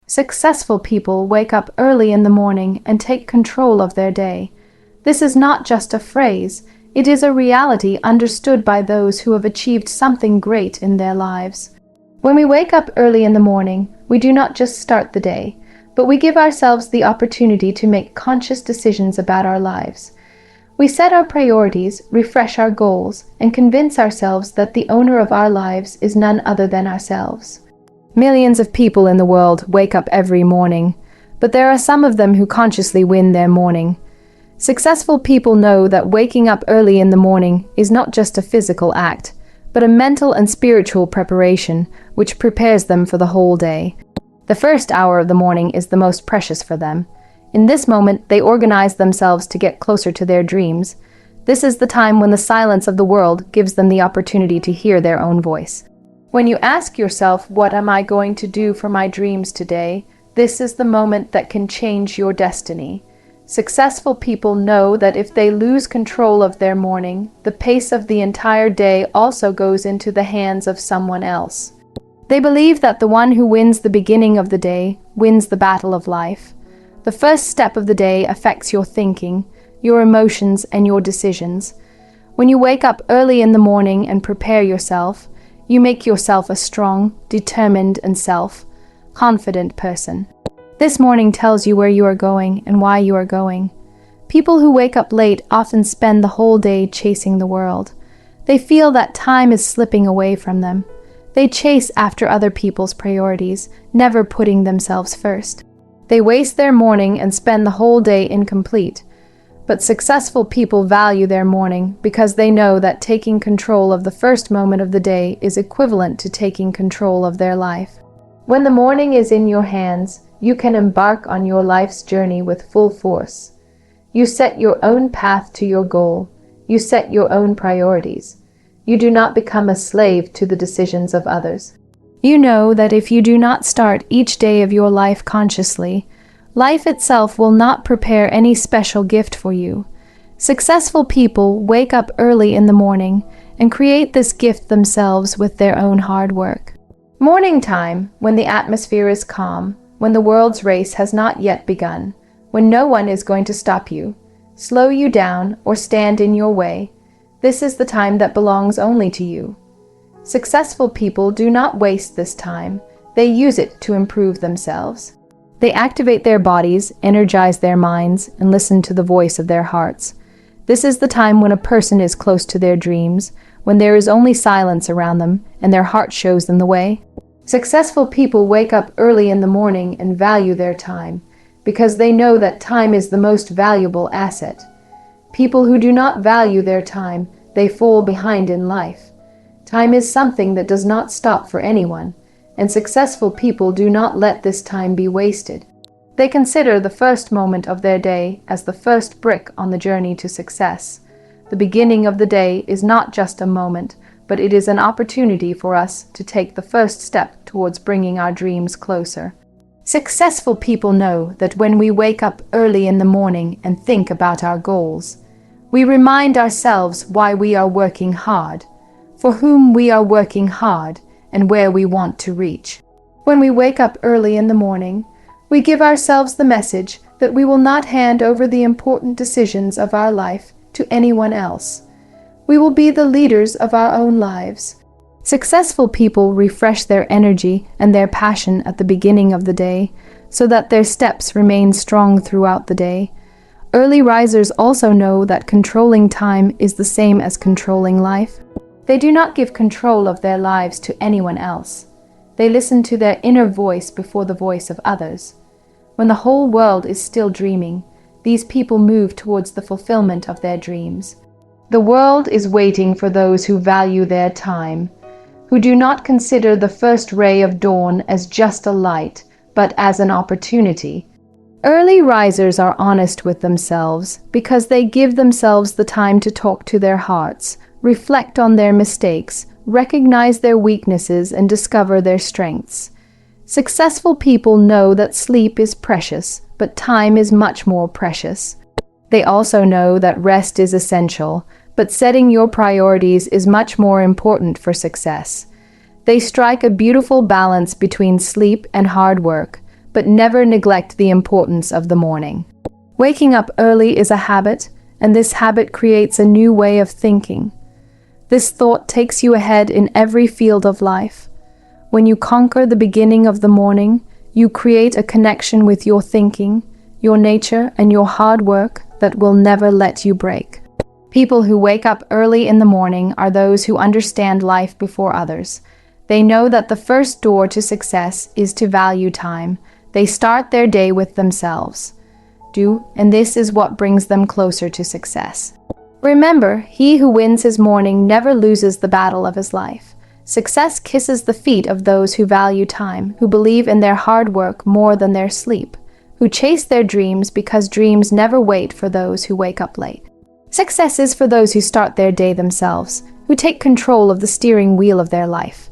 Successful people wake up early in the morning and take control of their day. This is not just a phrase, it is a reality understood by those who have achieved something great in their lives. When we wake up early in the morning, we do not just start the day, but we give ourselves the opportunity to make conscious decisions about our lives. We set our priorities, refresh our goals, and convince ourselves that the owner of our lives is none other than ourselves. Millions of people in the world wake up every morning, but there are some of them who consciously win their morning. Successful people know that waking up early in the morning is not just a physical act, but a mental and spiritual preparation which prepares them for the whole day. The first hour of the morning is the most precious for them. In this moment, they organize themselves to get closer to their dreams. This is the time when the silence of the world gives them the opportunity to hear their own voice. When you ask yourself, what am I going to do for my dreams today? This is the moment that can change your destiny. Successful people know that if they lose control of their morning, the pace of the entire day also goes into the hands of someone else. They believe that the one who wins the beginning of the day wins the battle of life. The first step of the day affects your thinking, your emotions, and your decisions. When you wake up early in the morning and prepare yourself, you make yourself a strong, determined, and self-confident person. This morning tells you where you are going and why you are going. People who wake up late often spend the whole day chasing the world. They feel that time is slipping away from them. They chase after other people's priorities, never putting themselves first. They waste their morning and spend the whole day incomplete. But successful people value their morning because they know that taking control of the first moment of the day is equivalent to taking control of their life. When the morning is in your hands, you can embark on your life's journey with full force. You set your own path to your goal. You set your own priorities. You do not become a slave to the decisions of others. You know that if you do not start each day of your life consciously, life itself will not prepare any special gift for you. Successful people wake up early in the morning and create this gift themselves with their own hard work. Morning time, when the atmosphere is calm, when the world's race has not yet begun, when no one is going to stop you, slow you down, or stand in your way, this is the time that belongs only to you. Successful people do not waste this time. They use it to improve themselves. They activate their bodies, energize their minds, and listen to the voice of their hearts. This is the time when a person is close to their dreams, when there is only silence around them, and their heart shows them the way. Successful people wake up early in the morning and value their time, because they know that time is the most valuable asset. People who do not value their time, they fall behind in life. Time is something that does not stop for anyone, and successful people do not let this time be wasted. They consider the first moment of their day as the first brick on the journey to success. The beginning of the day is not just a moment, but it is an opportunity for us to take the first step towards bringing our dreams closer. Successful people know that when we wake up early in the morning and think about our goals, we remind ourselves why we are working hard, for whom we are working hard, and where we want to reach. When we wake up early in the morning, we give ourselves the message that we will not hand over the important decisions of our life to anyone else. We will be the leaders of our own lives. Successful people refresh their energy and their passion at the beginning of the day, so that their steps remain strong throughout the day. Early risers also know that controlling time is the same as controlling life. They do not give control of their lives to anyone else. They listen to their inner voice before the voice of others. When the whole world is still dreaming, these people move towards the fulfillment of their dreams. The world is waiting for those who value their time, who do not consider the first ray of dawn as just a light, but as an opportunity. Early risers are honest with themselves because they give themselves the time to talk to their hearts, reflect on their mistakes, recognize their weaknesses, and discover their strengths. Successful people know that sleep is precious, but time is much more precious. They also know that rest is essential, but setting your priorities is much more important for success. They strike a beautiful balance between sleep and hard work, but never neglect the importance of the morning. Waking up early is a habit, and this habit creates a new way of thinking. This thought takes you ahead in every field of life. When you conquer the beginning of the morning, you create a connection with your thinking, your nature, and your hard work that will never let you break. People who wake up early in the morning are those who understand life before others. They know that the first door to success is to value time. They start their day with themselves. And this is what brings them closer to success. Remember, he who wins his morning never loses the battle of his life. Success kisses the feet of those who value time, who believe in their hard work more than their sleep, who chase their dreams because dreams never wait for those who wake up late. Success is for those who start their day themselves, who take control of the steering wheel of their life.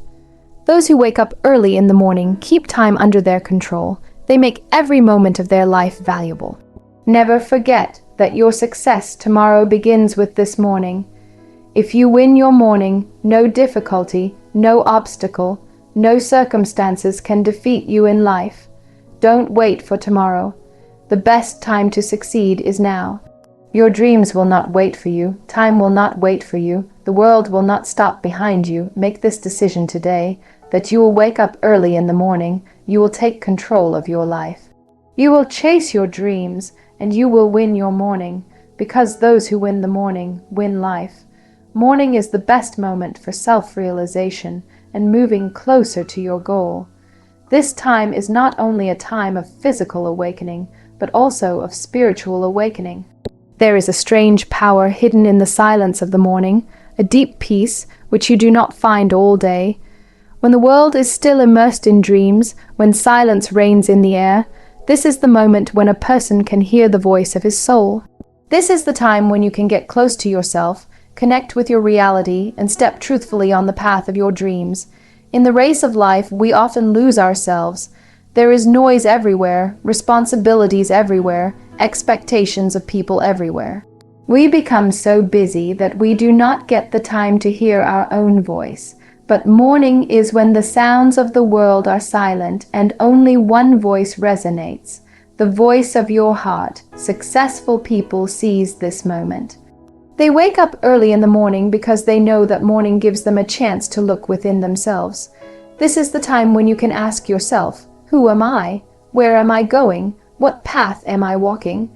Those who wake up early in the morning keep time under their control. They make every moment of their life valuable. Never forget that your success tomorrow begins with this morning. If you win your morning, no difficulty, no obstacle, no circumstances can defeat you in life. Don't wait for tomorrow. The best time to succeed is now. Your dreams will not wait for you. Time will not wait for you. The world will not stop behind you. Make this decision today that you will wake up early in the morning. You will take control of your life. You will chase your dreams and you will win your morning, because those who win the morning win life. Morning is the best moment for self-realization and moving closer to your goal. This time is not only a time of physical awakening, but also of spiritual awakening. There is a strange power hidden in the silence of the morning, a deep peace which you do not find all day. When the world is still immersed in dreams, when silence reigns in the air, this is the moment when a person can hear the voice of his soul. This is the time when you can get close to yourself, connect with your reality, and step truthfully on the path of your dreams. In the race of life, we often lose ourselves. There is noise everywhere, responsibilities everywhere, expectations of people everywhere. We become so busy that we do not get the time to hear our own voice. But morning is when the sounds of the world are silent and only one voice resonates, the voice of your heart. Successful people seize this moment. They wake up early in the morning because they know that morning gives them a chance to look within themselves. This is the time when you can ask yourself, who am I? Where am I going? What path am I walking?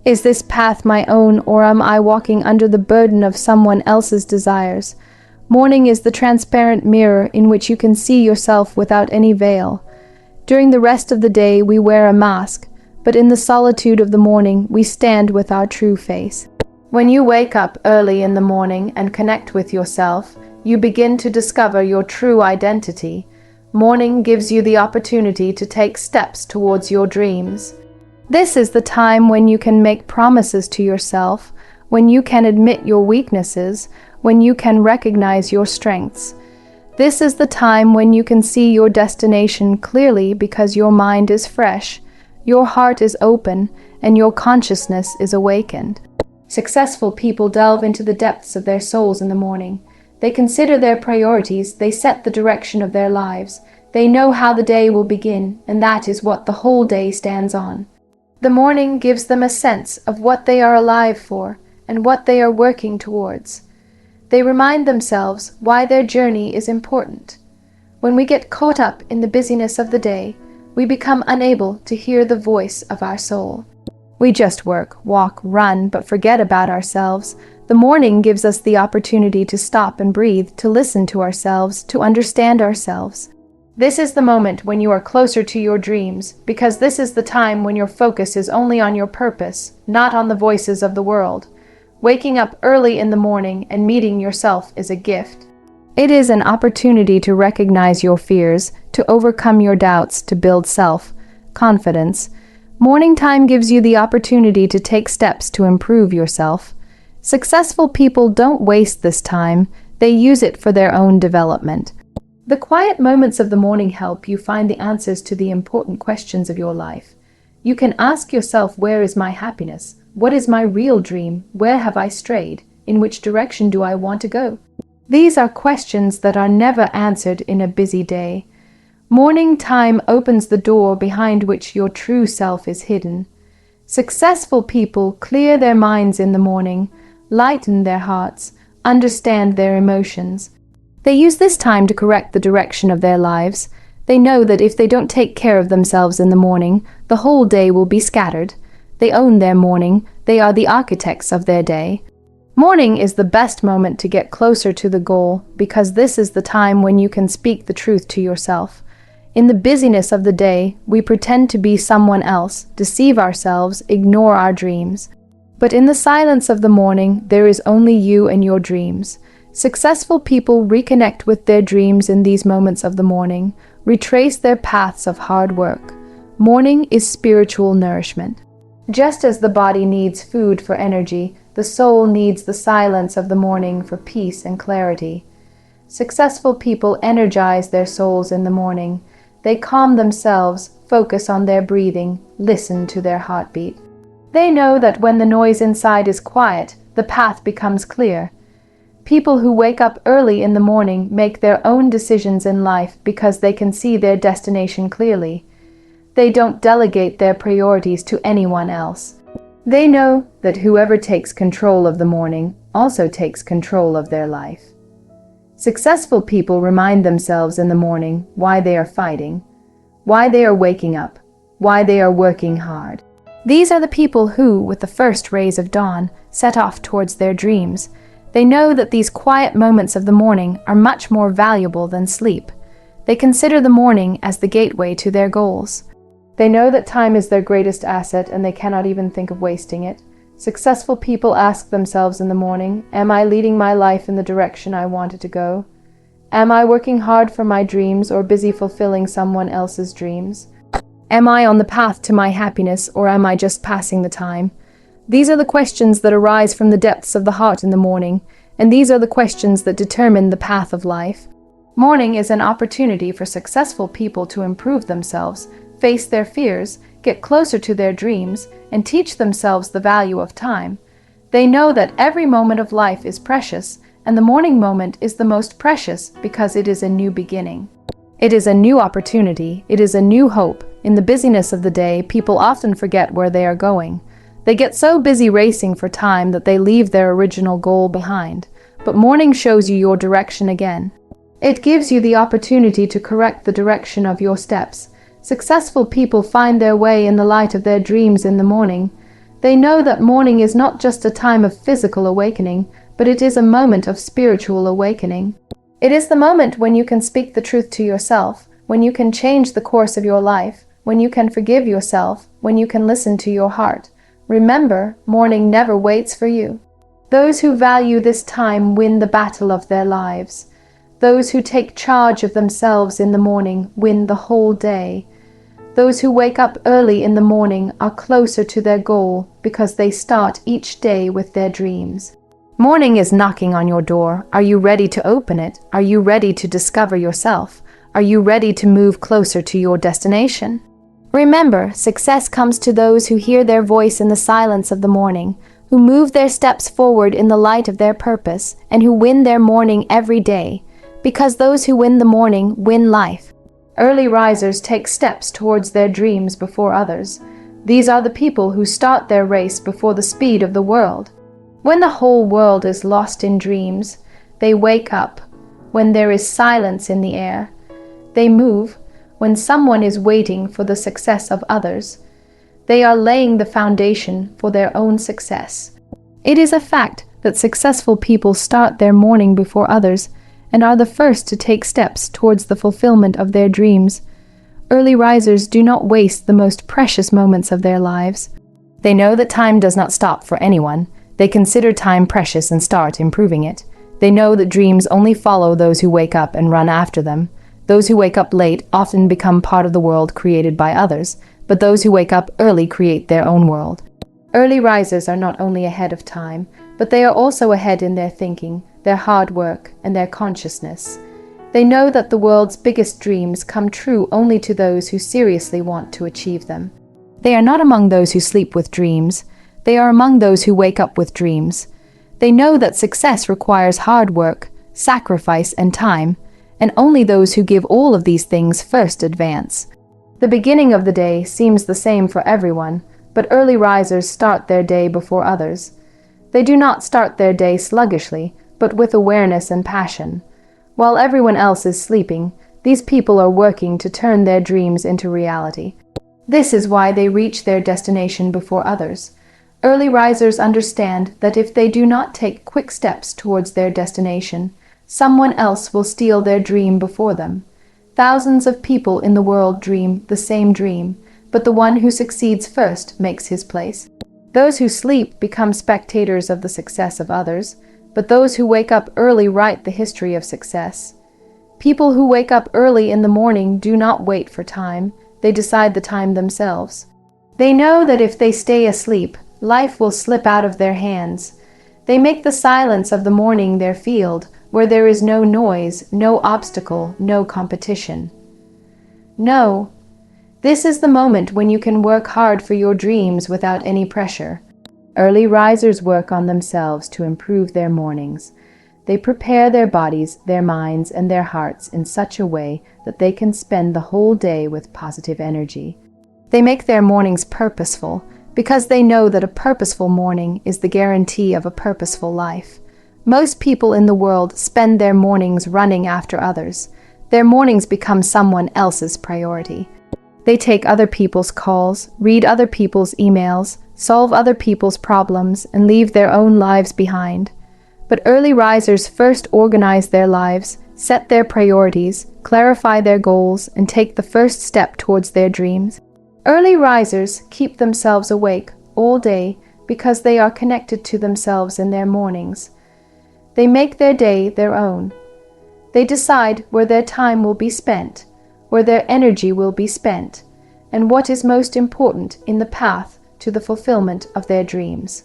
Is this path my own, or am I walking under the burden of someone else's desires? Morning is the transparent mirror in which you can see yourself without any veil. During the rest of the day, we wear a mask, but in the solitude of the morning, we stand with our true face. When you wake up early in the morning and connect with yourself, you begin to discover your true identity. Morning gives you the opportunity to take steps towards your dreams. This is the time when you can make promises to yourself, when you can admit your weaknesses, when you can recognize your strengths. This is the time when you can see your destination clearly because your mind is fresh, your heart is open, and your consciousness is awakened. Successful people delve into the depths of their souls in the morning. They consider their priorities, they set the direction of their lives. They know how the day will begin, and that is what the whole day stands on. The morning gives them a sense of what they are alive for and what they are working towards. They remind themselves why their journey is important. When we get caught up in the busyness of the day, we become unable to hear the voice of our soul. We just work, walk, run, but forget about ourselves. The morning gives us the opportunity to stop and breathe, to listen to ourselves, to understand ourselves. This is the moment when you are closer to your dreams, because this is the time when your focus is only on your purpose, not on the voices of the world. Waking up early in the morning and meeting yourself is a gift. It is an opportunity to recognize your fears, to overcome your doubts, to build self-confidence. Morning time gives you the opportunity to take steps to improve yourself. Successful people don't waste this time, they use it for their own development. The quiet moments of the morning help you find the answers to the important questions of your life. You can ask yourself, where is my happiness? What is my real dream? Where have I strayed? In which direction do I want to go? These are questions that are never answered in a busy day. Morning time opens the door behind which your true self is hidden. Successful people clear their minds in the morning, lighten their hearts, understand their emotions. They use this time to correct the direction of their lives. They know that if they don't take care of themselves in the morning, the whole day will be scattered. They own their morning. They are the architects of their day. Morning is the best moment to get closer to the goal because this is the time when you can speak the truth to yourself. In the busyness of the day, we pretend to be someone else, deceive ourselves, ignore our dreams. But in the silence of the morning, there is only you and your dreams. Successful people reconnect with their dreams in these moments of the morning, retrace their paths of hard work. Morning is spiritual nourishment. Just as the body needs food for energy, the soul needs the silence of the morning for peace and clarity. Successful people energize their souls in the morning. They calm themselves, focus on their breathing, listen to their heartbeat. They know that when the noise inside is quiet, the path becomes clear. People who wake up early in the morning make their own decisions in life because they can see their destination clearly. They don't delegate their priorities to anyone else. They know that whoever takes control of the morning also takes control of their life. Successful people remind themselves in the morning why they are fighting, why they are waking up, why they are working hard. These are the people who, with the first rays of dawn, set off towards their dreams. They know that these quiet moments of the morning are much more valuable than sleep. They consider the morning as the gateway to their goals. They know that time is their greatest asset and they cannot even think of wasting it. Successful people ask themselves in the morning, am I leading my life in the direction I want it to go? Am I working hard for my dreams or busy fulfilling someone else's dreams? Am I on the path to my happiness or am I just passing the time? These are the questions that arise from the depths of the heart in the morning, and these are the questions that determine the path of life. Morning is an opportunity for successful people to improve themselves, face their fears, get closer to their dreams, and teach themselves the value of time. They know that every moment of life is precious, and the morning moment is the most precious because it is a new beginning. It is a new opportunity. It is a new hope. In the busyness of the day, people often forget where they are going. They get so busy racing for time that they leave their original goal behind. But morning shows you your direction again. It gives you the opportunity to correct the direction of your steps. Successful people find their way in the light of their dreams in the morning. They know that morning is not just a time of physical awakening, but it is a moment of spiritual awakening. It is the moment when you can speak the truth to yourself, when you can change the course of your life, when you can forgive yourself, when you can listen to your heart. Remember, morning never waits for you. Those who value this time win the battle of their lives. Those who take charge of themselves in the morning win the whole day. Those who wake up early in the morning are closer to their goal because they start each day with their dreams. Morning is knocking on your door. Are you ready to open it? Are you ready to discover yourself? Are you ready to move closer to your destination? Remember, success comes to those who hear their voice in the silence of the morning, who move their steps forward in the light of their purpose, and who win their morning every day. Because those who win the morning win life. Early risers take steps towards their dreams before others. These are the people who start their race before the speed of the world. When the whole world is lost in dreams, they wake up. When there is silence in the air, they move. When someone is waiting for the success of others, they are laying the foundation for their own success. It is a fact that successful people start their morning before others and are the first to take steps towards the fulfillment of their dreams. Early risers do not waste the most precious moments of their lives. They know that time does not stop for anyone. They consider time precious and start improving it. They know that dreams only follow those who wake up and run after them. Those who wake up late often become part of the world created by others, but those who wake up early create their own world. Early risers are not only ahead of time, but they are also ahead in their thinking, their hard work, and their consciousness. They know that the world's biggest dreams come true only to those who seriously want to achieve them. They are not among those who sleep with dreams. They are among those who wake up with dreams. They know that success requires hard work, sacrifice, and time, and only those who give all of these things first advance. The beginning of the day seems the same for everyone, but early risers start their day before others. They do not start their day sluggishly, but with awareness and passion. While everyone else is sleeping, these people are working to turn their dreams into reality. This is why they reach their destination before others. Early risers understand that if they do not take quick steps towards their destination, someone else will steal their dream before them. Thousands of people in the world dream the same dream, but the one who succeeds first makes his place. Those who sleep become spectators of the success of others, but those who wake up early write the history of success. People who wake up early in the morning do not wait for time, they decide the time themselves. They know that if they stay asleep, life will slip out of their hands. They make the silence of the morning their field, where there is no noise, no obstacle, no competition. No, this is the moment when you can work hard for your dreams without any pressure. Early risers work on themselves to improve their mornings. They prepare their bodies, their minds, and their hearts in such a way that they can spend the whole day with positive energy. They make their mornings purposeful, because they know that a purposeful morning is the guarantee of a purposeful life. Most people in the world spend their mornings running after others. Their mornings become someone else's priority. They take other people's calls, read other people's emails, solve other people's problems, and leave their own lives behind. But early risers first organize their lives, set their priorities, clarify their goals, and take the first step towards their dreams. Early risers keep themselves awake all day because they are connected to themselves in their mornings. They make their day their own. They decide where their time will be spent, where their energy will be spent, and what is most important in the path to the fulfillment of their dreams.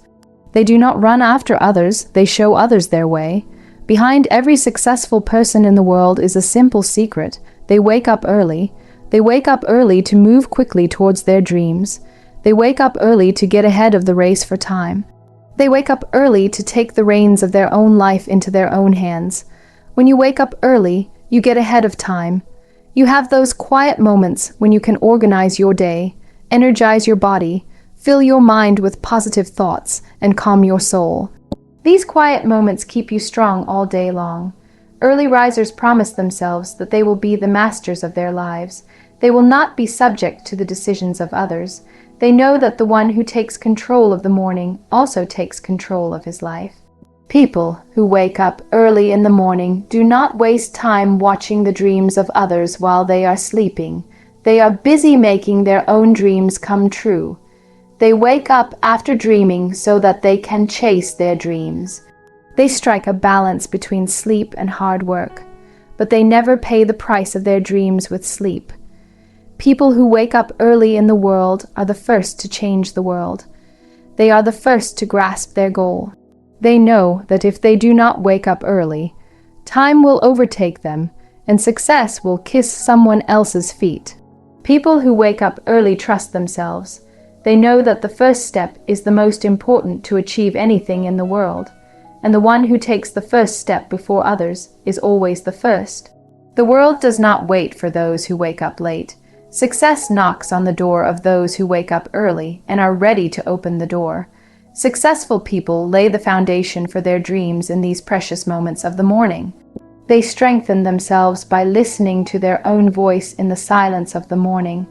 They do not run after others, they show others their way. Behind every successful person in the world is a simple secret. They wake up early. They wake up early to move quickly towards their dreams. They wake up early to get ahead of the race for time. They wake up early to take the reins of their own life into their own hands. When you wake up early, you get ahead of time. You have those quiet moments when you can organize your day, energize your body, fill your mind with positive thoughts, and calm your soul. These quiet moments keep you strong all day long. Early risers promise themselves that they will be the masters of their lives. They will not be subject to the decisions of others. They know that the one who takes control of the morning also takes control of his life. People who wake up early in the morning do not waste time watching the dreams of others while they are sleeping. They are busy making their own dreams come true. They wake up after dreaming so that they can chase their dreams. They strike a balance between sleep and hard work, but they never pay the price of their dreams with sleep. People who wake up early in the world are the first to change the world. They are the first to grasp their goal. They know that if they do not wake up early, time will overtake them and success will kiss someone else's feet. People who wake up early trust themselves. They know that the first step is the most important to achieve anything in the world, and the one who takes the first step before others is always the first. The world does not wait for those who wake up late. Success knocks on the door of those who wake up early and are ready to open the door. Successful people lay the foundation for their dreams in these precious moments of the morning. They strengthen themselves by listening to their own voice in the silence of the morning.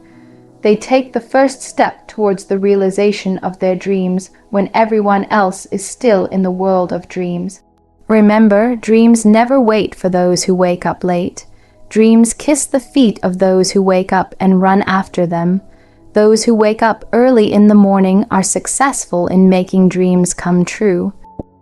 They take the first step towards the realization of their dreams when everyone else is still in the world of dreams. Remember, dreams never wait for those who wake up late. Dreams kiss the feet of those who wake up and run after them. Those who wake up early in the morning are successful in making dreams come true.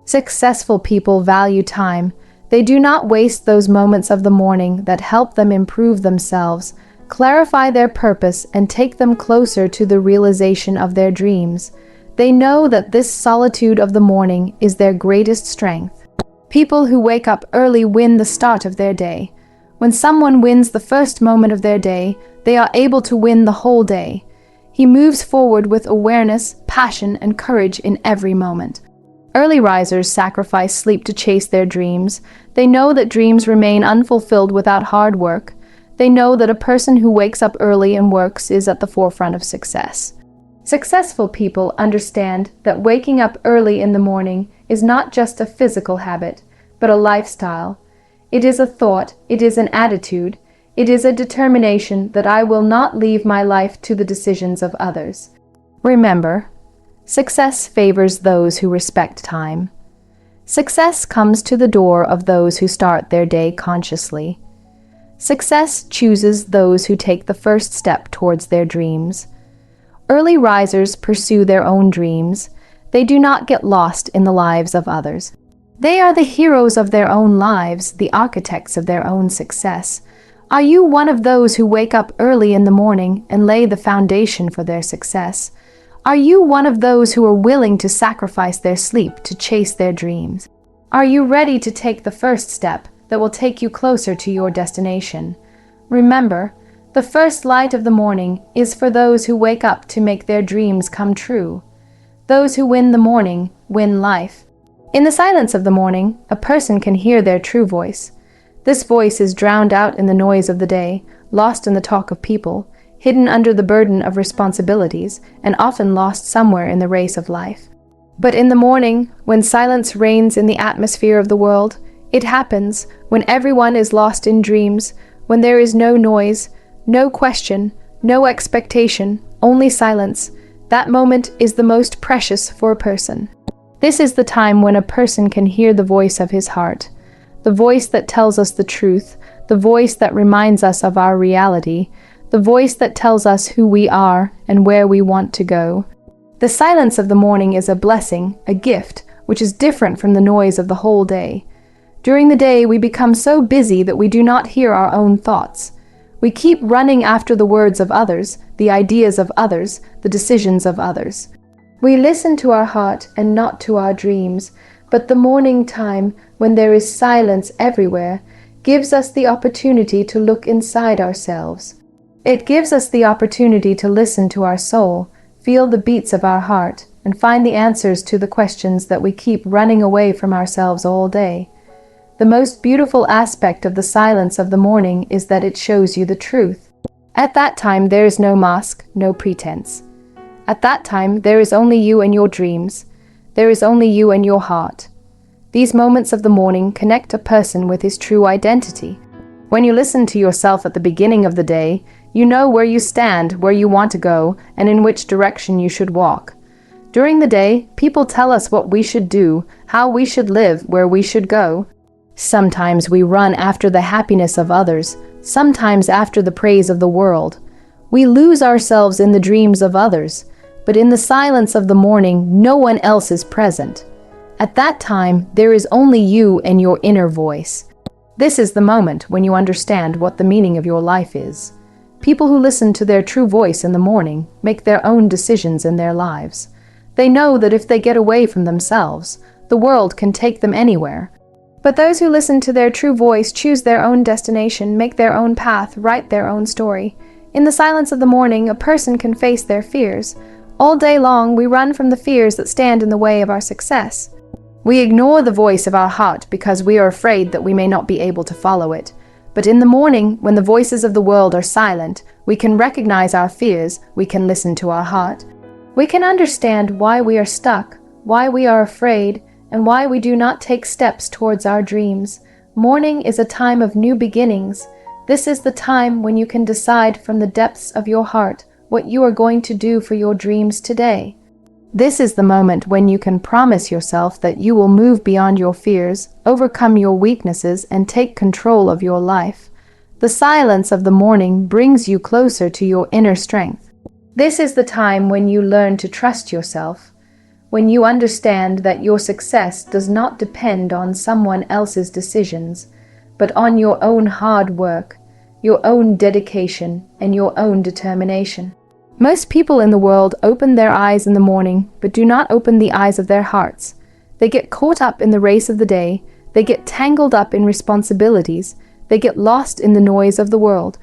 Successful people value time. They do not waste those moments of the morning that help them improve themselves, clarify their purpose, and take them closer to the realization of their dreams. They know that this solitude of the morning is their greatest strength. People who wake up early win the start of their day. When someone wins the first moment of their day, they are able to win the whole day. He moves forward with awareness, passion, and courage in every moment. Early risers sacrifice sleep to chase their dreams. They know that dreams remain unfulfilled without hard work. They know that a person who wakes up early and works is at the forefront of success. Successful people understand that waking up early in the morning is not just a physical habit, but a lifestyle. It is a thought, it is an attitude, it is a determination that I will not leave my life to the decisions of others. Remember, success favors those who respect time. Success comes to the door of those who start their day consciously. Success chooses those who take the first step towards their dreams. Early risers pursue their own dreams. They do not get lost in the lives of others. They are the heroes of their own lives, the architects of their own success. Are you one of those who wake up early in the morning and lay the foundation for their success? Are you one of those who are willing to sacrifice their sleep to chase their dreams? Are you ready to take the first step that will take you closer to your destination? Remember, the first light of the morning is for those who wake up to make their dreams come true. Those who win the morning win life. In the silence of the morning, a person can hear their true voice. This voice is drowned out in the noise of the day, lost in the talk of people, hidden under the burden of responsibilities, and often lost somewhere in the race of life. But in the morning, when silence reigns in the atmosphere of the world, it happens when everyone is lost in dreams, when there is no noise, no question, no expectation, only silence. That moment is the most precious for a person. This is the time when a person can hear the voice of his heart, the voice that tells us the truth, the voice that reminds us of our reality, the voice that tells us who we are and where we want to go. The silence of the morning is a blessing, a gift, which is different from the noise of the whole day. During the day, we become so busy that we do not hear our own thoughts. We keep running after the words of others, the ideas of others, the decisions of others. We listen to our heart and not to our dreams, but the morning time, when there is silence everywhere, gives us the opportunity to look inside ourselves. It gives us the opportunity to listen to our soul, feel the beats of our heart, and find the answers to the questions that we keep running away from ourselves all day. The most beautiful aspect of the silence of the morning is that it shows you the truth. At that time, there is no mask, no pretense. At that time, there is only you and your dreams. There is only you and your heart. These moments of the morning connect a person with his true identity. When you listen to yourself at the beginning of the day, you know where you stand, where you want to go, and in which direction you should walk. During the day, people tell us what we should do, how we should live, where we should go. Sometimes we run after the happiness of others, sometimes after the praise of the world. We lose ourselves in the dreams of others, but in the silence of the morning, no one else is present. At that time, there is only you and your inner voice. This is the moment when you understand what the meaning of your life is. People who listen to their true voice in the morning make their own decisions in their lives. They know that if they get away from themselves, the world can take them anywhere. But those who listen to their true voice choose their own destination, make their own path, write their own story. In the silence of the morning, a person can face their fears. All day long, we run from the fears that stand in the way of our success. We ignore the voice of our heart because we are afraid that we may not be able to follow it. But in the morning, when the voices of the world are silent, we can recognize our fears, we can listen to our heart. We can understand why we are stuck, why we are afraid, and why we do not take steps towards our dreams. Morning is a time of new beginnings. This is the time when you can decide from the depths of your heart what you are going to do for your dreams today. This is the moment when you can promise yourself that you will move beyond your fears, overcome your weaknesses, and take control of your life. The silence of the morning brings you closer to your inner strength. This is the time when you learn to trust yourself, when you understand that your success does not depend on someone else's decisions, but on your own hard work, your own dedication, and your own determination. Most people in the world open their eyes in the morning, but do not open the eyes of their hearts. They get caught up in the race of the day, they get tangled up in responsibilities, they get lost in the noise of the world.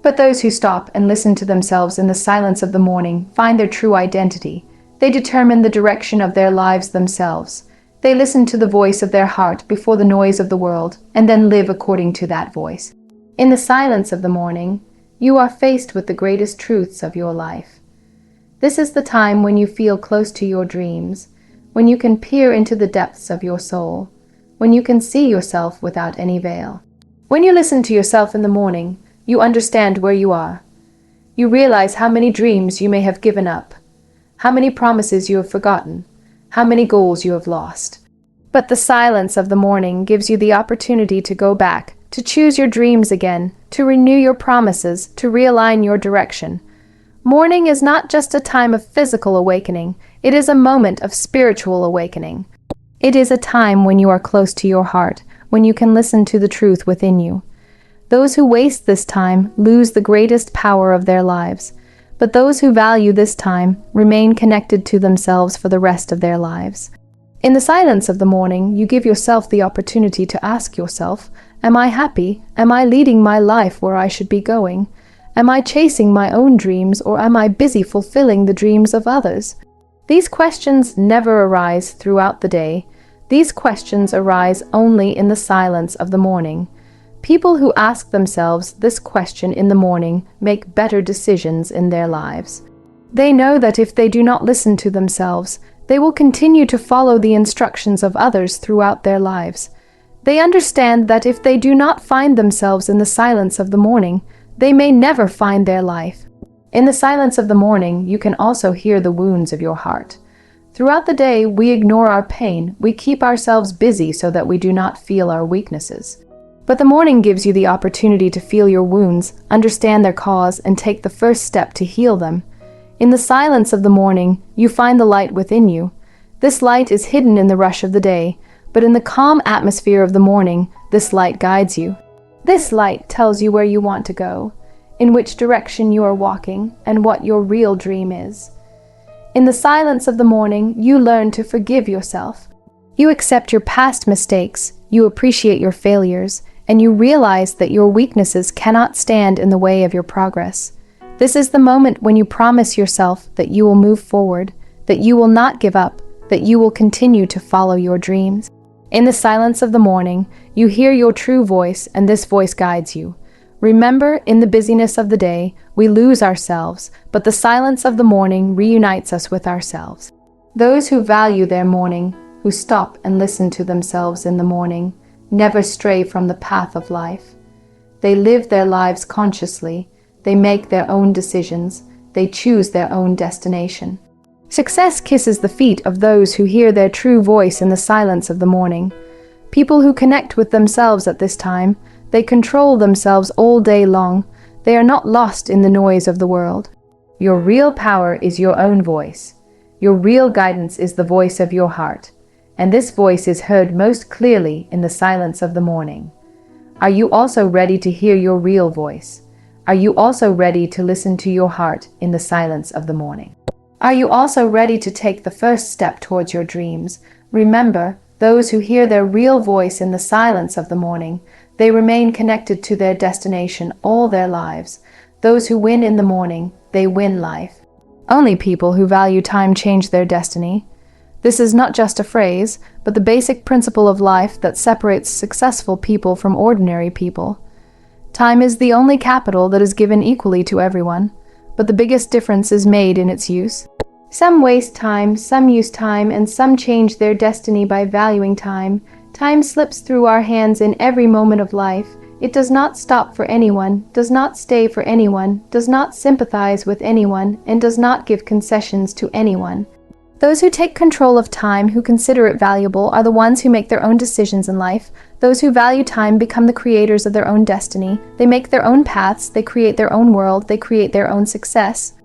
But those who stop and listen to themselves in the silence of the morning find their true identity. They determine the direction of their lives themselves. They listen to the voice of their heart before the noise of the world, and then live according to that voice. In the silence of the morning, you are faced with the greatest truths of your life. This is the time when you feel close to your dreams, when you can peer into the depths of your soul, when you can see yourself without any veil. When you listen to yourself in the morning, you understand where you are. You realize how many dreams you may have given up, how many promises you have forgotten, how many goals you have lost. But the silence of the morning gives you the opportunity to go back, to choose your dreams again, to renew your promises, to realign your direction. Morning is not just a time of physical awakening, it is a moment of spiritual awakening. It is a time when you are close to your heart, when you can listen to the truth within you. Those who waste this time lose the greatest power of their lives, but those who value this time remain connected to themselves for the rest of their lives. In the silence of the morning, you give yourself the opportunity to ask yourself, am I happy? Am I leading my life where I should be going? Am I chasing my own dreams, or am I busy fulfilling the dreams of others? These questions never arise throughout the day. These questions arise only in the silence of the morning. People who ask themselves this question in the morning make better decisions in their lives. They know that if they do not listen to themselves, they will continue to follow the instructions of others throughout their lives. They understand that if they do not find themselves in the silence of the morning, they may never find their life. In the silence of the morning, you can also hear the wounds of your heart. Throughout the day, we ignore our pain. We keep ourselves busy so that we do not feel our weaknesses. But the morning gives you the opportunity to feel your wounds, understand their cause, and take the first step to heal them. In the silence of the morning, you find the light within you. This light is hidden in the rush of the day, but in the calm atmosphere of the morning, this light guides you. This light tells you where you want to go, in which direction you are walking, and what your real dream is. In the silence of the morning, you learn to forgive yourself. You accept your past mistakes, you appreciate your failures, and you realize that your weaknesses cannot stand in the way of your progress. This is the moment when you promise yourself that you will move forward, that you will not give up, that you will continue to follow your dreams. In the silence of the morning, you hear your true voice, and this voice guides you. Remember, in the busyness of the day, we lose ourselves, but the silence of the morning reunites us with ourselves. Those who value their morning, who stop and listen to themselves in the morning, never stray from the path of life. They live their lives consciously, they make their own decisions, they choose their own destination. Success kisses the feet of those who hear their true voice in the silence of the morning. People who connect with themselves at this time, they control themselves all day long. They are not lost in the noise of the world. Your real power is your own voice. Your real guidance is the voice of your heart. And this voice is heard most clearly in the silence of the morning. Are you also ready to hear your real voice? Are you also ready to listen to your heart in the silence of the morning? Are you also ready to take the first step towards your dreams? Remember, those who hear their real voice in the silence of the morning, they remain connected to their destination all their lives. Those who win in the morning, they win life. Only people who value time change their destiny. This is not just a phrase, but the basic principle of life that separates successful people from ordinary people. Time is the only capital that is given equally to everyone, but the biggest difference is made in its use. Some waste time, some use time, and some change their destiny by valuing time. Time slips through our hands in every moment of life. It does not stop for anyone, does not stay for anyone, does not sympathize with anyone, and does not give concessions to anyone. Those who take control of time, who consider it valuable, are the ones who make their own decisions in life. Those who value time become the creators of their own destiny. They make their own paths, they create their own world, they create their own success.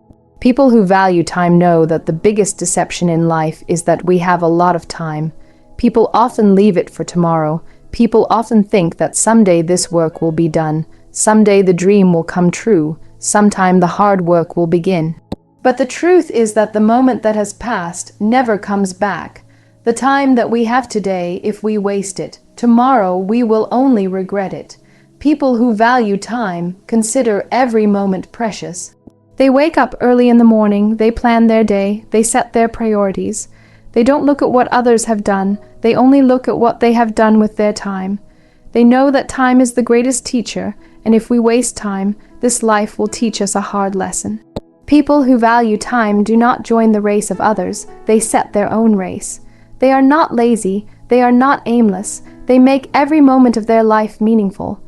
People who value time know that the biggest deception in life is that we have a lot of time. People often leave it for tomorrow. People often think that someday this work will be done. Someday the dream will come true. Sometime the hard work will begin. But the truth is that the moment that has passed never comes back. The time that we have today, if we waste it, tomorrow we will only regret it. People who value time consider every moment precious. They wake up early in the morning, they plan their day, they set their priorities. They don't look at what others have done, they only look at what they have done with their time. They know that time is the greatest teacher, and if we waste time, this life will teach us a hard lesson. People who value time do not join the race of others, they set their own race. They are not lazy, they are not aimless, they make every moment of their life meaningful.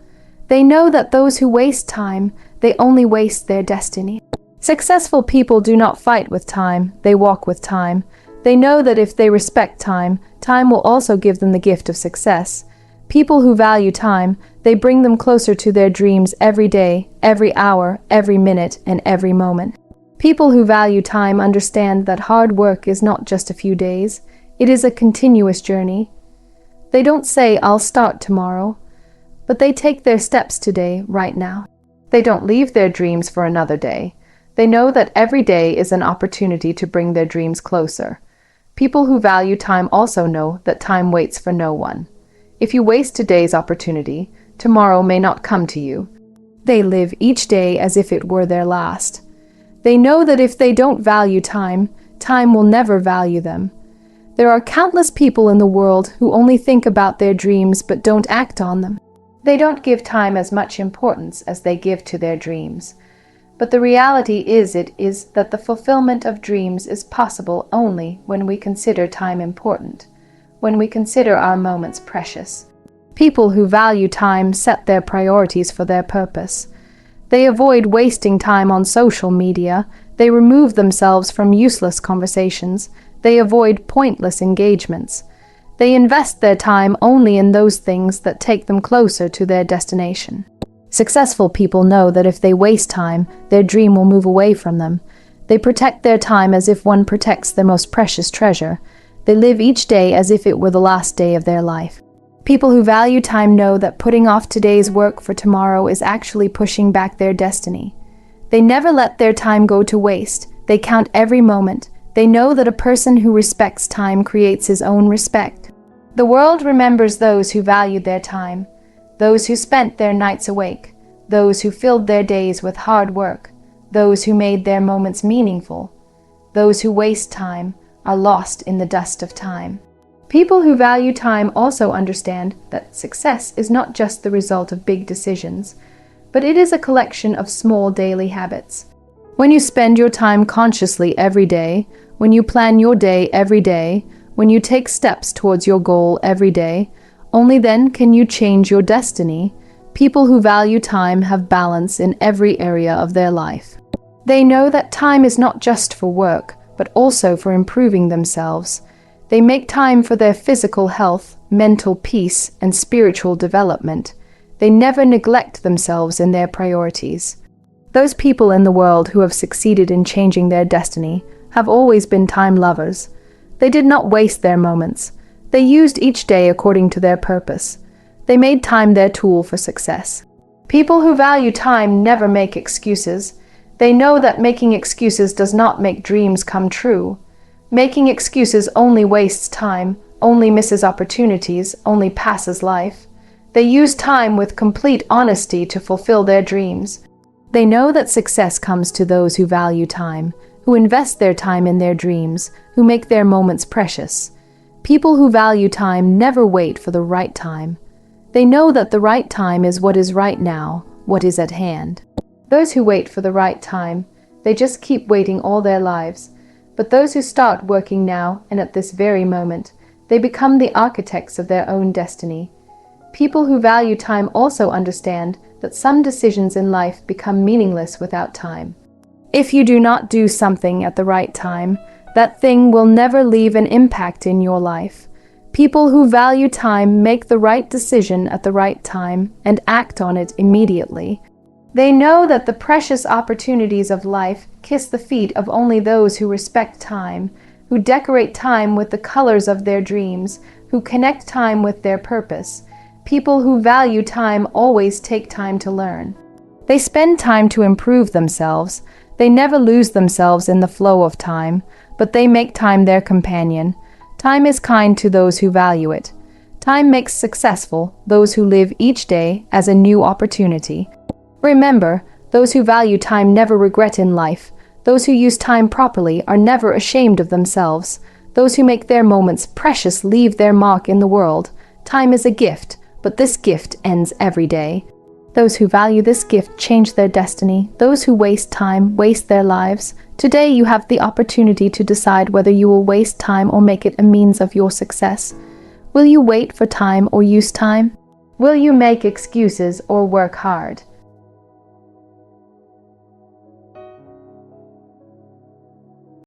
They know that those who waste time, they only waste their destiny. Successful people do not fight with time, they walk with time. They know that if they respect time, time will also give them the gift of success. People who value time, they bring them closer to their dreams every day, every hour, every minute, and every moment. People who value time understand that hard work is not just a few days, it is a continuous journey. They don't say, "I'll start tomorrow," but they take their steps today, right now. They don't leave their dreams for another day. They know that every day is an opportunity to bring their dreams closer. People who value time also know that time waits for no one. If you waste today's opportunity, tomorrow may not come to you. They live each day as if it were their last. They know that if they don't value time, time will never value them. There are countless people in the world who only think about their dreams but don't act on them. They don't give time as much importance as they give to their dreams. But the reality is that the fulfillment of dreams is possible only when we consider time important, when we consider our moments precious. People who value time set their priorities for their purpose. They avoid wasting time on social media, they remove themselves from useless conversations, they avoid pointless engagements. They invest their time only in those things that take them closer to their destination. Successful people know that if they waste time, their dream will move away from them. They protect their time as if one protects their most precious treasure. They live each day as if it were the last day of their life. People who value time know that putting off today's work for tomorrow is actually pushing back their destiny. They never let their time go to waste. They count every moment. They know that a person who respects time creates his own respect. The world remembers those who valued their time, those who spent their nights awake, those who filled their days with hard work, those who made their moments meaningful. Those who waste time are lost in the dust of time. People who value time also understand that success is not just the result of big decisions, but it is a collection of small daily habits. When you spend your time consciously every day, when you plan your day every day, when you take steps towards your goal every day, only then can you change your destiny. People who value time have balance in every area of their life. They know that time is not just for work, but also for improving themselves. They make time for their physical health, mental peace, and spiritual development. They never neglect themselves in their priorities. Those people in the world who have succeeded in changing their destiny have always been time lovers. They did not waste their moments. They used each day according to their purpose. They made time their tool for success. People who value time never make excuses. They know that making excuses does not make dreams come true. Making excuses only wastes time, only misses opportunities, only passes life. They use time with complete honesty to fulfill their dreams. They know that success comes to those who value time, who invest their time in their dreams, who make their moments precious. People who value time never wait for the right time. They know that the right time is what is right now, what is at hand. Those who wait for the right time, they just keep waiting all their lives. But those who start working now and at this very moment, they become the architects of their own destiny. People who value time also understand that some decisions in life become meaningless without time. If you do not do something at the right time, that thing will never leave an impact in your life. People who value time make the right decision at the right time and act on it immediately. They know that the precious opportunities of life kiss the feet of only those who respect time, who decorate time with the colors of their dreams, who connect time with their purpose. People who value time always take time to learn. They spend time to improve themselves. They never lose themselves in the flow of time, but they make time their companion. Time is kind to those who value it. Time makes successful those who live each day as a new opportunity. Remember, those who value time never regret in life. Those who use time properly are never ashamed of themselves. Those who make their moments precious leave their mark in the world. Time is a gift, but this gift ends every day. Those who value this gift change their destiny. Those who waste time waste their lives. Today you have the opportunity to decide whether you will waste time or make it a means of your success. Will you wait for time or use time? Will you make excuses or work hard?